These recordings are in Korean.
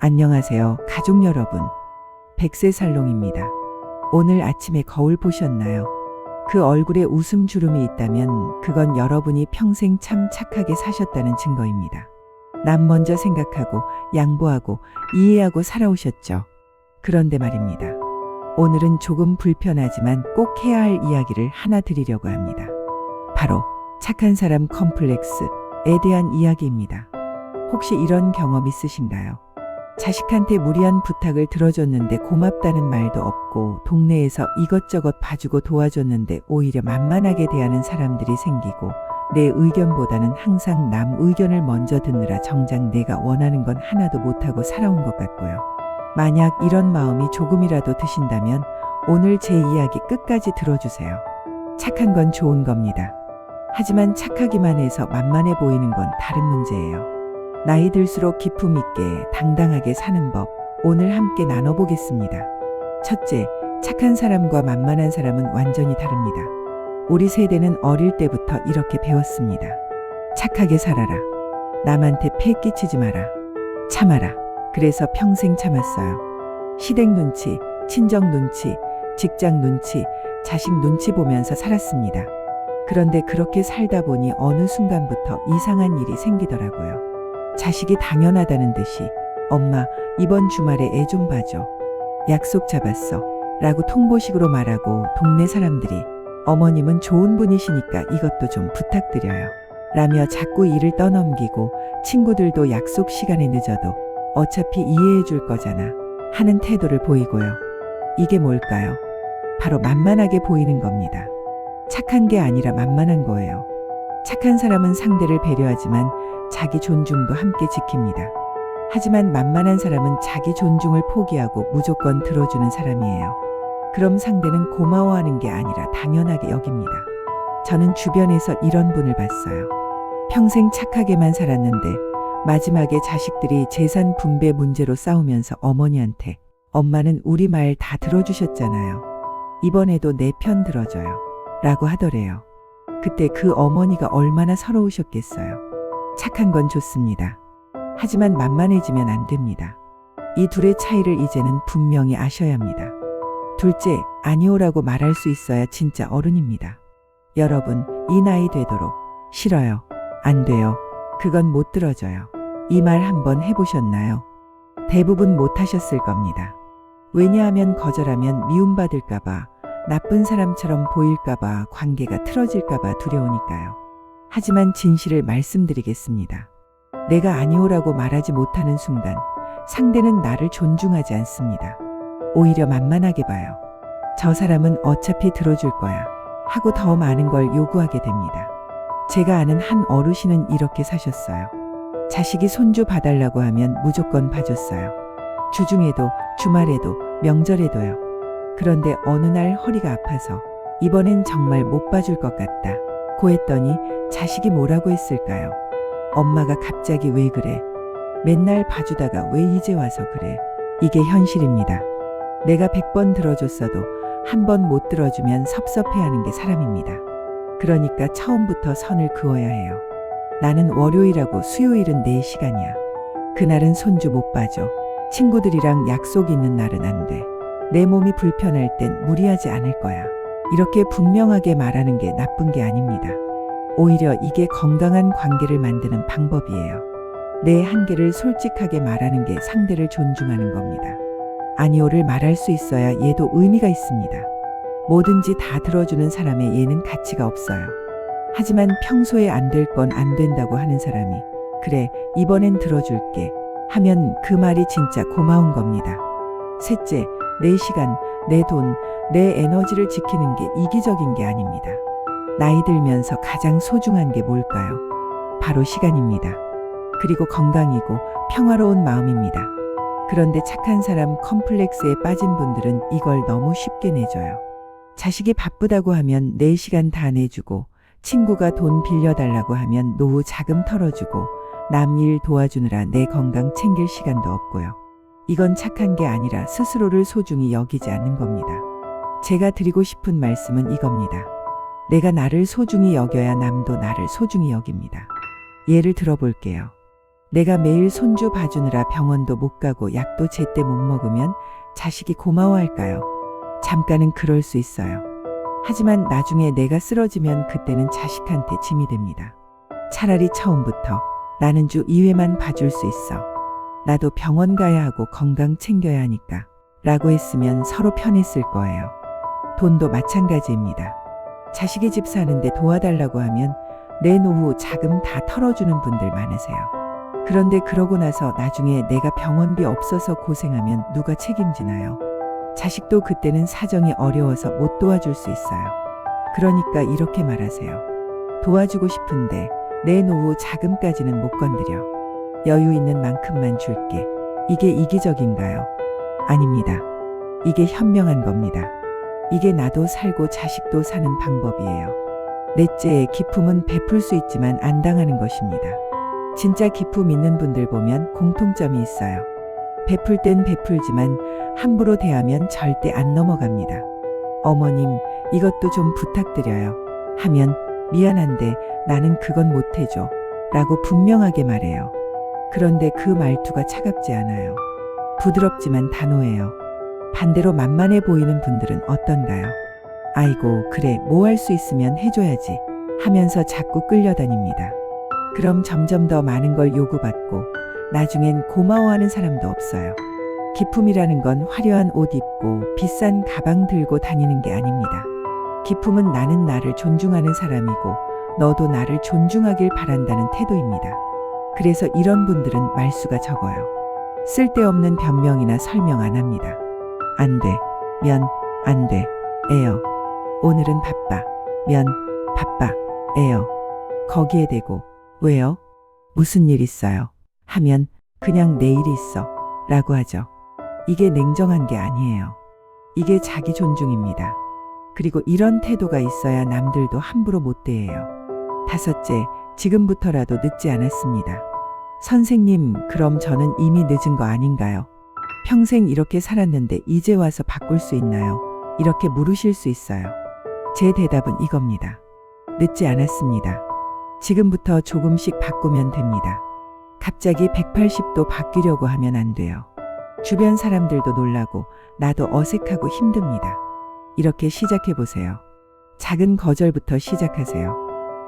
안녕하세요, 가족 여러분. 백세살롱입니다. 오늘 아침에 거울 보셨나요? 그 얼굴에 웃음 주름이 있다면 그건 여러분이 평생 참 착하게 사셨다는 증거입니다. 남 먼저 생각하고 양보하고 이해하고 살아오셨죠. 그런데 말입니다. 오늘은 조금 불편하지만 꼭 해야 할 이야기를 하나 드리려고 합니다. 바로 착한 사람 컴플렉스에 대한 이야기입니다. 혹시 이런 경험 있으신가요? 자식한테 무리한 부탁을 들어줬는데 고맙다는 말도 없고 동네에서 이것저것 봐주고 도와줬는데 오히려 만만하게 대하는 사람들이 생기고 내 의견보다는 항상 남 의견을 먼저 듣느라 정작 내가 원하는 건 하나도 못하고 살아온 것 같고요. 만약 이런 마음이 조금이라도 드신다면 오늘 제 이야기 끝까지 들어주세요. 착한 건 좋은 겁니다. 하지만 착하기만 해서 만만해 보이는 건 다른 문제예요. 나이 들수록 기품 있게 당당하게 사는 법, 오늘 함께 나눠보겠습니다. 첫째, 착한 사람과 만만한 사람은 완전히 다릅니다. 우리 세대는 어릴 때부터 이렇게 배웠습니다. 착하게 살아라. 남한테 패 끼치지 마라. 참아라. 그래서 평생 참았어요. 시댁 눈치, 친정 눈치, 직장 눈치, 자식 눈치 보면서 살았습니다. 그런데 그렇게 살다 보니 어느 순간부터 이상한 일이 생기더라고요. 자식이 당연하다는 듯이 엄마 이번 주말에 애 좀 봐줘. 약속 잡았어. 라고 통보식으로 말하고 동네 사람들이 어머님은 좋은 분이시니까 이것도 좀 부탁드려요. 라며 자꾸 일을 떠넘기고 친구들도 약속 시간에 늦어도 어차피 이해해 줄 거잖아 하는 태도를 보이고요. 이게 뭘까요? 바로 만만하게 보이는 겁니다. 착한 게 아니라 만만한 거예요. 착한 사람은 상대를 배려하지만 자기 존중도 함께 지킵니다. 하지만 만만한 사람은 자기 존중을 포기하고 무조건 들어주는 사람이에요. 그럼 상대는 고마워하는 게 아니라 당연하게 여깁니다. 저는 주변에서 이런 분을 봤어요. 평생 착하게만 살았는데 마지막에 자식들이 재산 분배 문제로 싸우면서 어머니한테 엄마는 우리 말 다 들어주셨잖아요. 이번에도 내 편 들어줘요. 라고 하더래요. 그때 그 어머니가 얼마나 서러우셨겠어요. 착한 건 좋습니다. 하지만 만만해지면 안 됩니다. 이 둘의 차이를 이제는 분명히 아셔야 합니다. 둘째, 아니오라고 말할 수 있어야 진짜 어른입니다. 여러분, 이 나이 되도록 싫어요. 안 돼요. 그건 못 들어줘요. 이 말 한번 해보셨나요? 대부분 못 하셨을 겁니다. 왜냐하면 거절하면 미움받을까봐, 나쁜 사람처럼 보일까봐, 관계가 틀어질까봐 두려우니까요. 하지만 진실을 말씀드리겠습니다. 내가 아니오라고 말하지 못하는 순간 상대는 나를 존중하지 않습니다. 오히려 만만하게 봐요. 저 사람은 어차피 들어줄 거야 하고 더 많은 걸 요구하게 됩니다. 제가 아는 한 어르신은 이렇게 사셨어요. 자식이 손주 봐달라고 하면 무조건 봐줬어요. 주중에도 주말에도 명절에도요. 그런데 어느 날 허리가 아파서 이번엔 정말 못 봐줄 것 같다 고 했더니 자식이 뭐라고 했을까요? 엄마가 갑자기 왜 그래? 맨날 봐주다가 왜 이제 와서 그래? 이게 현실입니다. 내가 100번 들어줬어도 한 번 못 들어주면 섭섭해하는 게 사람입니다. 그러니까 처음부터 선을 그어야 해요. 나는 월요일하고 수요일은 내 시간이야. 그날은 손주 못 봐줘. 친구들이랑 약속 있는 날은 안 돼. 내 몸이 불편할 땐 무리하지 않을 거야. 이렇게 분명하게 말하는 게 나쁜 게 아닙니다. 오히려 이게 건강한 관계를 만드는 방법이에요. 내 한계를 솔직하게 말하는 게 상대를 존중하는 겁니다. 아니오를 말할 수 있어야 얘도 의미가 있습니다. 뭐든지 다 들어주는 사람의 얘는 가치가 없어요. 하지만 평소에 안 될 건 안 된다고 하는 사람이 그래 이번엔 들어줄게 하면 그 말이 진짜 고마운 겁니다. 셋째, 내 시간, 내 돈, 내 에너지를 지키는 게 이기적인 게 아닙니다. 나이 들면서 가장 소중한 게 뭘까요? 바로 시간입니다. 그리고 건강이고 평화로운 마음입니다. 그런데 착한 사람 컴플렉스에 빠진 분들은 이걸 너무 쉽게 내줘요. 자식이 바쁘다고 하면 내 시간 다 내주고 친구가 돈 빌려달라고 하면 노후 자금 털어주고 남 일 도와주느라 내 건강 챙길 시간도 없고요. 이건 착한 게 아니라 스스로를 소중히 여기지 않는 겁니다. 제가 드리고 싶은 말씀은 이겁니다. 내가 나를 소중히 여겨야 남도 나를 소중히 여깁니다. 예를 들어볼게요. 내가 매일 손주 봐주느라 병원도 못 가고 약도 제때 못 먹으면 자식이 고마워할까요? 잠깐은 그럴 수 있어요. 하지만 나중에 내가 쓰러지면 그때는 자식한테 짐이 됩니다. 차라리 처음부터 나는 주 2회만 봐줄 수 있어. 나도 병원 가야 하고 건강 챙겨야 하니까. 라고 했으면 서로 편했을 거예요. 돈도 마찬가지입니다. 자식의 집 사는데 도와달라고 하면 내 노후 자금 다 털어주는 분들 많으세요. 그런데 그러고 나서 나중에 내가 병원비 없어서 고생하면 누가 책임지나요? 자식도 그때는 사정이 어려워서 못 도와줄 수 있어요. 그러니까 이렇게 말하세요. 도와주고 싶은데 내 노후 자금까지는 못 건드려. 여유 있는 만큼만 줄게. 이게 이기적인가요? 아닙니다. 이게 현명한 겁니다. 이게 나도 살고 자식도 사는 방법이에요. 넷째, 기품은 베풀 수 있지만 안 당하는 것입니다. 진짜 기품 있는 분들 보면 공통점이 있어요. 베풀 땐 베풀지만 함부로 대하면 절대 안 넘어갑니다. 어머님, 이것도 좀 부탁드려요. 하면 미안한데 나는 그건 못해줘. 라고 분명하게 말해요. 그런데 그 말투가 차갑지 않아요. 부드럽지만 단호해요. 반대로 만만해 보이는 분들은 어떤가요? 아이고, 그래, 뭐 할 수 있으면 해줘야지 하면서 자꾸 끌려다닙니다. 그럼 점점 더 많은 걸 요구받고 나중엔 고마워하는 사람도 없어요. 기품이라는 건 화려한 옷 입고 비싼 가방 들고 다니는 게 아닙니다. 기품은 나는 나를 존중하는 사람이고 너도 나를 존중하길 바란다는 태도입니다. 그래서 이런 분들은 말수가 적어요. 쓸데없는 변명이나 설명 안 합니다. 안 돼, 면, 안 돼, 에요. 오늘은 바빠, 면, 바빠, 에요. 거기에 대고, 왜요? 무슨 일 있어요? 하면 그냥 내일 있어 라고 하죠. 이게 냉정한 게 아니에요. 이게 자기 존중입니다. 그리고 이런 태도가 있어야 남들도 함부로 못 대해요. 다섯째, 지금부터라도 늦지 않았습니다. 선생님, 그럼 저는 이미 늦은 거 아닌가요? 평생 이렇게 살았는데 이제 와서 바꿀 수 있나요? 이렇게 물으실 수 있어요. 제 대답은 이겁니다. 늦지 않았습니다. 지금부터 조금씩 바꾸면 됩니다. 갑자기 180도 바뀌려고 하면 안 돼요. 주변 사람들도 놀라고 나도 어색하고 힘듭니다. 이렇게 시작해 보세요. 작은 거절부터 시작하세요.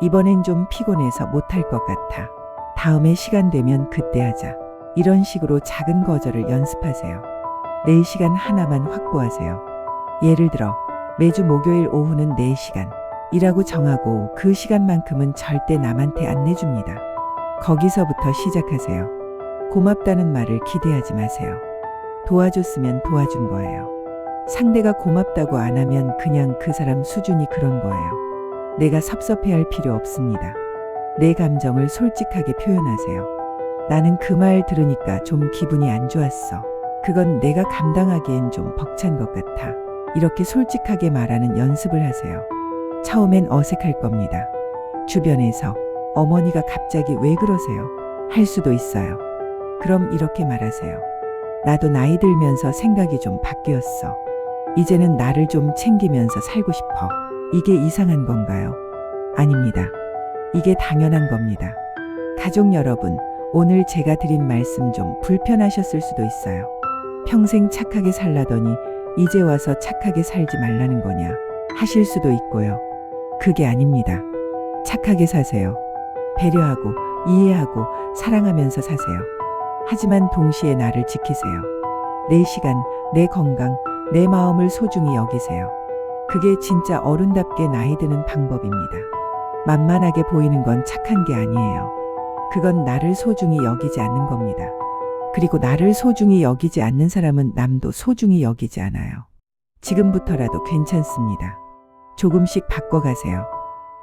이번엔 좀 피곤해서 못할 것 같아. 다음에 시간 되면 그때 하자. 이런 식으로 작은 거절을 연습하세요. 내 시간 하나만 확보하세요. 예를 들어 매주 목요일 오후는 4시간 이라고 정하고 그 시간만큼은 절대 남한테 안 내줍니다. 거기서부터 시작하세요. 고맙다는 말을 기대하지 마세요. 도와줬으면 도와준 거예요. 상대가 고맙다고 안 하면 그냥 그 사람 수준이 그런 거예요. 내가 섭섭해할 필요 없습니다. 내 감정을 솔직하게 표현하세요. 나는 그 말 들으니까 좀 기분이 안 좋았어. 그건 내가 감당하기엔 좀 벅찬 것 같아. 이렇게 솔직하게 말하는 연습을 하세요. 처음엔 어색할 겁니다. 주변에서 어머니가 갑자기 왜 그러세요? 할 수도 있어요. 그럼 이렇게 말하세요. 나도 나이 들면서 생각이 좀 바뀌었어. 이제는 나를 좀 챙기면서 살고 싶어. 이게 이상한 건가요? 아닙니다. 이게 당연한 겁니다. 가족 여러분, 오늘 제가 드린 말씀 좀 불편하셨을 수도 있어요. 평생 착하게 살라더니 이제 와서 착하게 살지 말라는 거냐 하실 수도 있고요. 그게 아닙니다. 착하게 사세요. 배려하고 이해하고 사랑하면서 사세요. 하지만 동시에 나를 지키세요. 내 시간, 내 건강, 내 마음을 소중히 여기세요. 그게 진짜 어른답게 나이 드는 방법입니다. 만만하게 보이는 건 착한 게 아니에요. 그건 나를 소중히 여기지 않는 겁니다. 그리고 나를 소중히 여기지 않는 사람은 남도 소중히 여기지 않아요. 지금부터라도 괜찮습니다. 조금씩 바꿔가세요.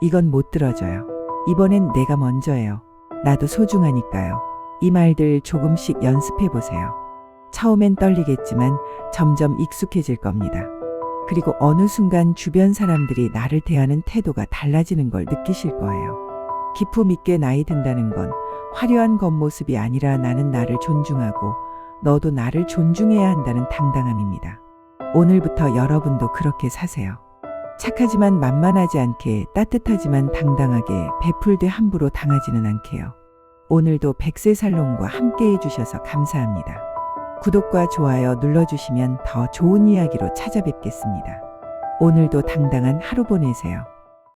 이건 못 들어줘요. 이번엔 내가 먼저예요. 나도 소중하니까요. 이 말들 조금씩 연습해보세요. 처음엔 떨리겠지만 점점 익숙해질 겁니다. 그리고 어느 순간 주변 사람들이 나를 대하는 태도가 달라지는 걸 느끼실 거예요. 기품 있게 나이 든다는 건 화려한 겉모습이 아니라 나는 나를 존중하고 너도 나를 존중해야 한다는 당당함입니다. 오늘부터 여러분도 그렇게 사세요. 착하지만 만만하지 않게, 따뜻하지만 당당하게, 베풀되 함부로 당하지는 않게요. 오늘도 백세살롱과 함께 해주셔서 감사합니다. 구독과 좋아요 눌러주시면 더 좋은 이야기로 찾아뵙겠습니다. 오늘도 당당한 하루 보내세요.